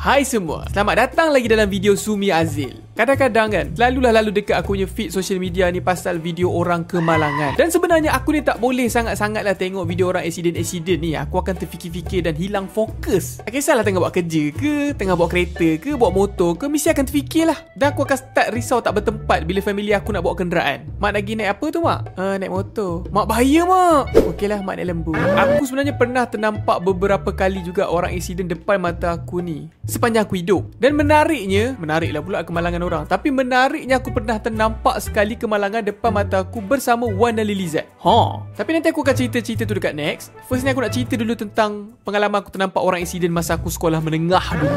Hai semua, selamat datang lagi dalam video Sumi Azil. Kadang-kadang kan, lalu dekat aku punya feed social media ni pasal video orang kemalangan. Dan sebenarnya aku ni tak boleh sangat-sangat lah tengok video orang accident ni. Aku akan terfikir-fikir dan hilang fokus. Tak kisahlah tengah buat kerja ke, tengah bawa kereta ke, bawa motor ke, mesti akan terfikir lah. Dan aku akan start risau tak bertempat bila family aku nak bawa kenderaan. Mak nak pergi naik apa tu mak? Naik motor. Mak bahaya mak. Okey lah mak naik lembu. Aku sebenarnya pernah ternampak beberapa kali juga orang accident depan mata aku ni sepanjang aku hidup. Dan menariklah pula kemalangan orang. Tapi menariknya aku pernah ternampak sekali kemalangan depan mata aku bersama Wan dan Lilizat. Tapi nanti aku akan cerita-cerita tu dekat next. First ni aku nak cerita dulu tentang pengalaman aku ternampak orang accident masa aku sekolah menengah dulu.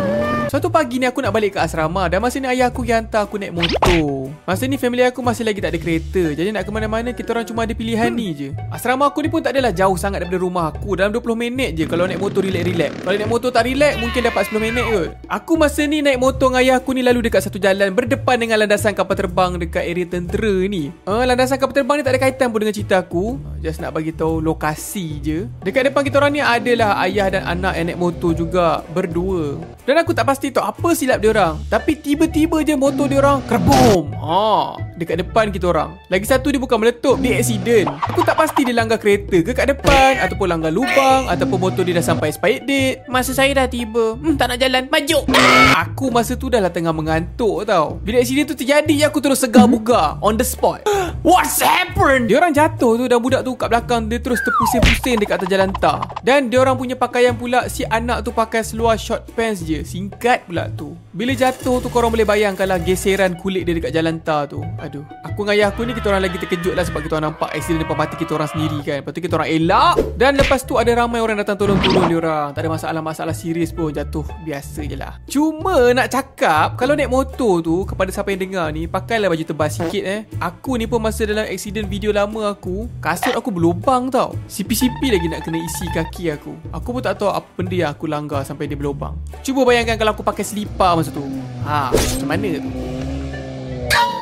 Suatu pagi ni aku nak balik ke asrama. Dan masa ni ayah aku yang hantar aku naik motor. Masa ni family aku masih lagi tak ada kereta. Jadi nak ke mana-mana kita orang cuma ada pilihan ni je. Asrama aku ni pun tak adalah jauh sangat daripada rumah aku. Dalam 20 minit je kalau naik motor relax. Kalau naik motor tak relax mungkin dapat 10 minit kot. Aku masa ni naik motor dengan ayah aku ni lalu dekat satu jalan berdepan dengan landasan kapal terbang dekat area tentera ni. Landasan kapal terbang ni tak ada kaitan pun dengan cerita aku. Just nak bagi tahu lokasi je. Dekat depan kita orang ni adalah ayah dan anak yang naik motor juga berdua. Dan aku tak pasti tahu apa silap dia orang. Tapi tiba-tiba je motor dia orang kerbom. Dekat depan kita orang. Lagi satu dia bukan meletup, dia accident. Aku tak pasti dia langgar kereta ke kat depan ataupun langgar lubang ataupun motor dia dah sampai expired date. Masa saya dah tiba, tak nak jalan, maju. Aku masa tu dah lah tengah mengantuk tau. Bila accident tu terjadi aku terus segar bugar on the spot. What's happened? Dia orang jatuh tu dan budak tu kat belakang dia terus terpusing-pusing dekat atas jalan tar. Dan dia orang punya pakaian pula, si anak tu pakai seluar short pants je, singkat pula tu. Bila jatuh tu korang boleh bayangkan lah geseran kulit dia dekat jalan tar tu. Aduh, aku dengan ayah aku ni kita orang lagi terkejut lah sebab kita orang nampak accident depan mata kita orang sendiri kan. Lepas tu kita orang elak. Dan lepas tu ada ramai orang datang tolong dia orang. Tak ada masalah-masalah serius pun, jatuh biasa je lah. Cuma nak cakap, kalau naik motor tu, kepada siapa yang dengar ni, pakailah baju tebal sikit Aku ni pun masa dalam accident video lama aku, kasut aku berlubang tau. Sipi-sipi lagi nak kena isi kaki aku. Aku pun tak tahu apa benda yang aku langgar sampai dia berlubang. Cuba bayangkan kalau aku pakai selipar masa tu. Macam mana tu?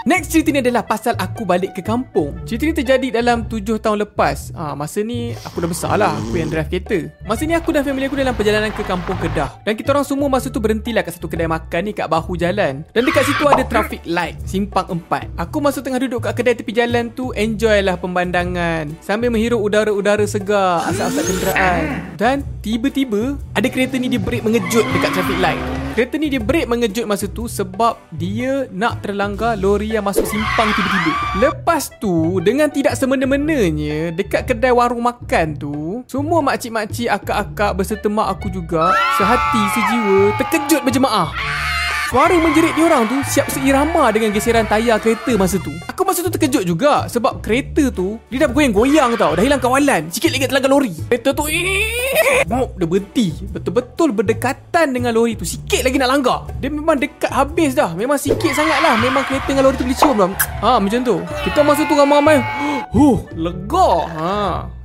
Next cerita ni adalah pasal aku balik ke kampung. Cerita ni terjadi dalam 7 tahun lepas. Masa ni aku dah besar lah, aku yang drive kereta. Masa ni aku dan family aku dalam perjalanan ke kampung Kedah. Dan kita orang semua masa tu berhentilah kat satu kedai makan ni kat bahu jalan. Dan dekat situ ada traffic light, simpang 4. Aku masa tengah duduk kat kedai tepi jalan tu, enjoy lah pemandangan sambil menghirup udara-udara segar, asap-asap kenderaan. Dan tiba-tiba ada kereta ni dia brake mengejut dekat traffic light. Kereta ni dia brake mengejut masa tu sebab dia nak terlanggar lori yang masuk simpang tiba-tiba. Lepas tu, dengan tidak semena-menanya, dekat kedai warung makan tu, semua makcik-makcik, akak-akak berserta mak aku juga, sehati sejiwa, terkejut berjemaah. Suara menjerit diorang tu siap seirama dengan geseran tayar kereta masa tu. Aku masa tu terkejut juga sebab kereta tu dia dah bergoyang-goyang tau. Dah hilang kawalan. Sikit lagi terlanggar lori. Kereta tu dia berhenti. Betul-betul berdekatan dengan lori tu. Sikit lagi nak langgar. Dia memang dekat habis dah. Memang sikit sangat lah. Memang kereta dengan lori tu boleh cium dah. Macam tu. Kita masa tu ramai-ramai lega.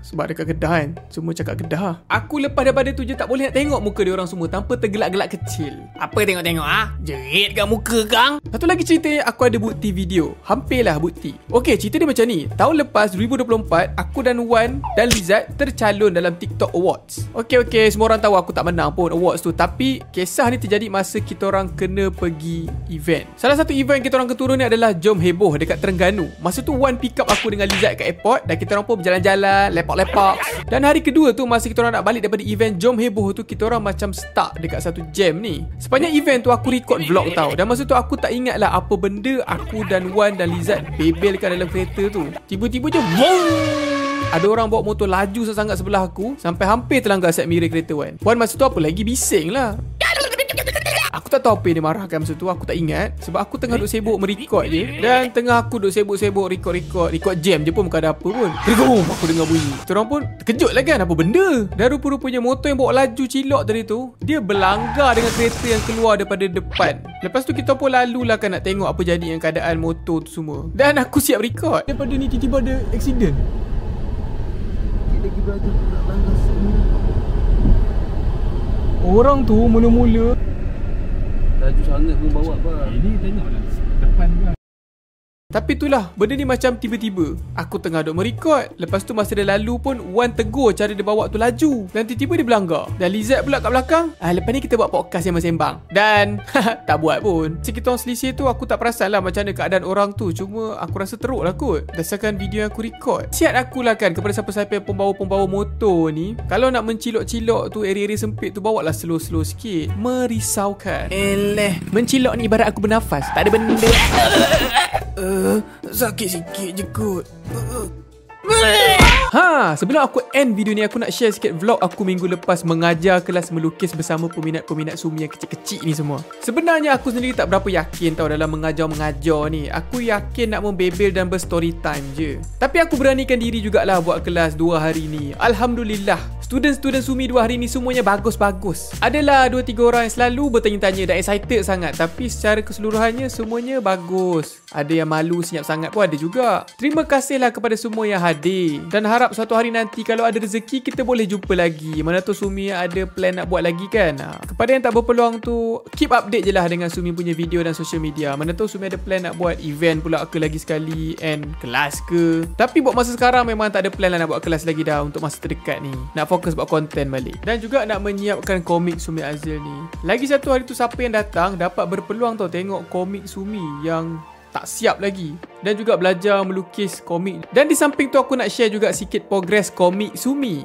Sebab dekat Kedah kan, semua cakap Kedah. Aku lepas daripada tu je tak boleh nak tengok muka dia orang semua tanpa tergelak-gelak kecil. Apa tengok-tengok jerit kat muka kang. Satu lagi cerita, aku ada bukti video. Hampirlah bukti. Okey, cerita dia macam ni. Tahun lepas 2024, aku dan Wan dan Lizat tercalon dalam TikTok Awards. Okey, semua orang tahu aku tak menang pun awards tu. Tapi kisah ni terjadi masa kita orang kena pergi event. Salah satu event kita orang keturun ni adalah Jom Heboh dekat Terengganu. Masa tu Wan pick up aku dengan Lizat kat airport. Dan kita orang pun berjalan-jalan, lepak. Dan hari kedua tu masa kita orang nak balik daripada event Jom Heboh tu, kita orang macam stuck dekat satu jam ni. Sepanjang event tu aku record vlog tau. Dan masa tu aku tak ingat lah apa benda aku dan Wan dan Lizat bebelkan dalam kereta tu. Tiba-tiba je ada orang bawa motor laju sangat sebelah aku sampai hampir terlanggar side mirror kereta Wan. Wan masa tu apa lagi bising lah. Aku tak tahu apa yang dia marahkan masa tu. Aku tak ingat sebab aku tengah duk sibuk merekod je. Dan tengah aku duk sibuk record jam je pun bukan ada apa pun. Aku dengar bunyi. Diorang pun terkejut lah kan, apa benda. Dan rupa-rupanya motor yang bawa laju cilok tadi tu, dia berlanggar dengan kereta yang keluar daripada depan. Lepas tu kita pun lalulah kan nak tengok apa jadi dengan keadaan motor tu semua. Dan aku siap record. Daripada ni tiba-tiba ada accident. Lagi berada nak langgar semua. Orang tu mula-mula laju sangat pun bawa apa. Ini tengoklah depan kan. Tapi itulah, benda ni macam tiba-tiba. Aku tengah duk merekod. Lepas tu masa dia lalu pun Wan tegur cara dia bawa tu laju. Dan tiba-tiba dia berlanggar. Dan Lizard pula kat belakang, lepas ni kita buat podcast yang sembang. Dan tak buat pun. Kita orang selisih tu aku tak perasan lah macam mana keadaan orang tu. Cuma aku rasa teruk lah kot berdasarkan video yang aku rekod. Siap aku lah kan kepada siapa-siapa yang pembawa-pembawa motor ni, kalau nak mencilok-cilok tu area-area sempit tu, bawa lah slow-slow sikit. Merisaukan. Mencilok ni ibarat aku bernafas, tak ada benda. Sakit sikit je kot. Sebelum aku end video ni, aku nak share sikit vlog aku minggu lepas mengajar kelas melukis bersama peminat-peminat Sumi yang kecil-kecil ni semua. Sebenarnya aku sendiri tak berapa yakin tau dalam mengajar ni. Aku yakin nak membebel dan berstory time je. Tapi aku beranikan diri jugalah buat kelas 2 hari ni. Alhamdulillah, student-student Sumi 2 hari ni semuanya bagus-bagus. Adalah 2-3 orang yang selalu bertanya-tanya dan excited sangat, tapi secara keseluruhannya semuanya bagus. Ada yang malu senyap sangat pun ada juga. Terima kasihlah kepada semua yang hadir. Dan harap suatu hari nanti kalau ada rezeki kita boleh jumpa lagi. Mana tu Sumi ada plan nak buat lagi kan. Kepada yang tak berpeluang tu, keep update je lah dengan Sumi punya video dan social media. Mana tu Sumi ada plan nak buat event pula ke lagi sekali, and kelas ke. Tapi buat masa sekarang memang tak ada plan lah nak buat kelas lagi dah untuk masa terdekat ni. Nak fokus buat konten balik. Dan juga nak menyiapkan komik Sumi Azil ni. Lagi satu hari tu siapa yang datang dapat berpeluang tau tengok komik Sumi yang tak siap lagi. Dan juga belajar melukis komik. Dan di samping tu aku nak share juga sikit progress komik Sumi.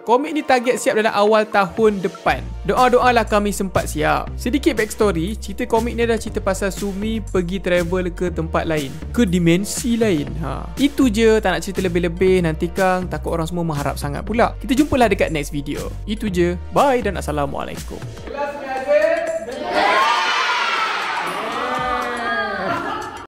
Komik ni target siap dalam awal tahun depan. Doa-doalah kami sempat siap. Sedikit backstory, cerita komik ni adalah cerita pasal Sumi pergi travel ke tempat lain, ke dimensi lain. Itu je, tak nak cerita lebih-lebih. Nanti Kang takut orang semua mengharap sangat pula. Kita jumpalah dekat next video. Itu je. Bye dan Assalamualaikum.